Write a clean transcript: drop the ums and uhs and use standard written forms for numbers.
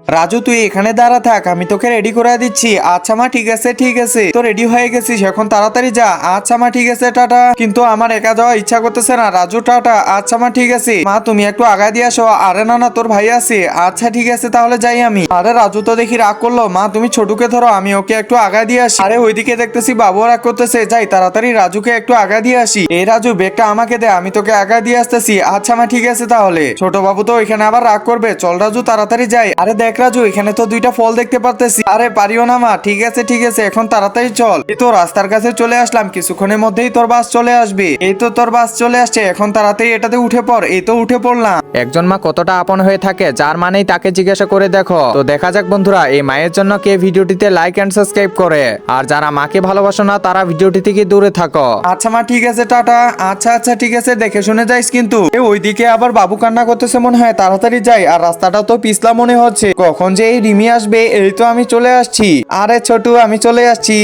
রাজু তুই এখানে দাঁড়া থাক, আমি তোকে রেডি করে দিচ্ছি। আচ্ছা মা, ঠিক আছে ঠিক আছে, তো রেডি হয়ে গেছিস, এখন তাড়াতাড়ি যা। আচ্ছা মা, ঠিক আছে, টাটা। কিন্তু আমার একা যাওয়া ইচ্ছা করতেছে না রাজু, টাটা। আচ্ছা মা, ঠিক আছে। মা তুমি একটু আগায় দিয়ে আসো। আরে না না, তোর ভাই আছে। আচ্ছা ঠিক আছে, তাহলে যাই আমি। আরে রাজু তো দেখি রাগ করলো। মা তুমি ছোটুকে ধরো, আমি ওকে একটু আগায় দিয়ে আসি। আরে ওইদিকে দেখতেছি বাবু রাগ করতেছে, যাই তাড়াতাড়ি রাজুকে একটু আগায় দিয়ে আসি। এই রাজু, ব্যাগটা আমাকে দে, আমি তোকে আগায় দিয়ে আসতেছি। আচ্ছা মা, ঠিক আছে তাহলে। ছোট বাবু তো এখানে আবার রাগ করবে, চল রাজু তাড়াতাড়ি যাই। আরে দেখ রাজু, এখানে তো দুইটা ফল দেখতে পারতেছি। আরে পারিও না মা, ঠিক আছে ঠিক আছে, এখন তাড়াতাড়ি চল। এই তো রাস্তার কাছে চলে আসলাম, কিছুক্ষণের মধ্যেই তোর বাস চলে আসবে। এই তো তোর বাস চলে আসছে, এখন তাড়াতাড়ি এটাতে উঠে পড়। এই তো উঠে পড়লাম। একজন মা কতটা আপন হয়ে থাকে, যার মানেই তাকে জিজ্ঞাসা করে দেখো। তো দেখা যাক বন্ধুরা, এই মায়ের জন্য কে ভিডিওটিতে লাইক এন্ড সাবস্ক্রাইব করে। আর যারা মাকে ভালোবাসো না, তারা ভিডিওটি থেকে দূরে থাকো। আচ্ছা মা, ঠিক আছে, টাটা। আচ্ছা আচ্ছা, ঠিক আছে, দেখে শুনে যাইস কিন্তু। ওইদিকে আবার বাবু কান্না করতেছে মনে হয়, তাড়াতাড়ি যাই। আর রাস্তাটা তো পিছলা মনে হচ্ছে, কখন যে এই রিমি আসবে। এই তো আমি চলে আসছি। আরে ছোটু, আমি চলে আসছি।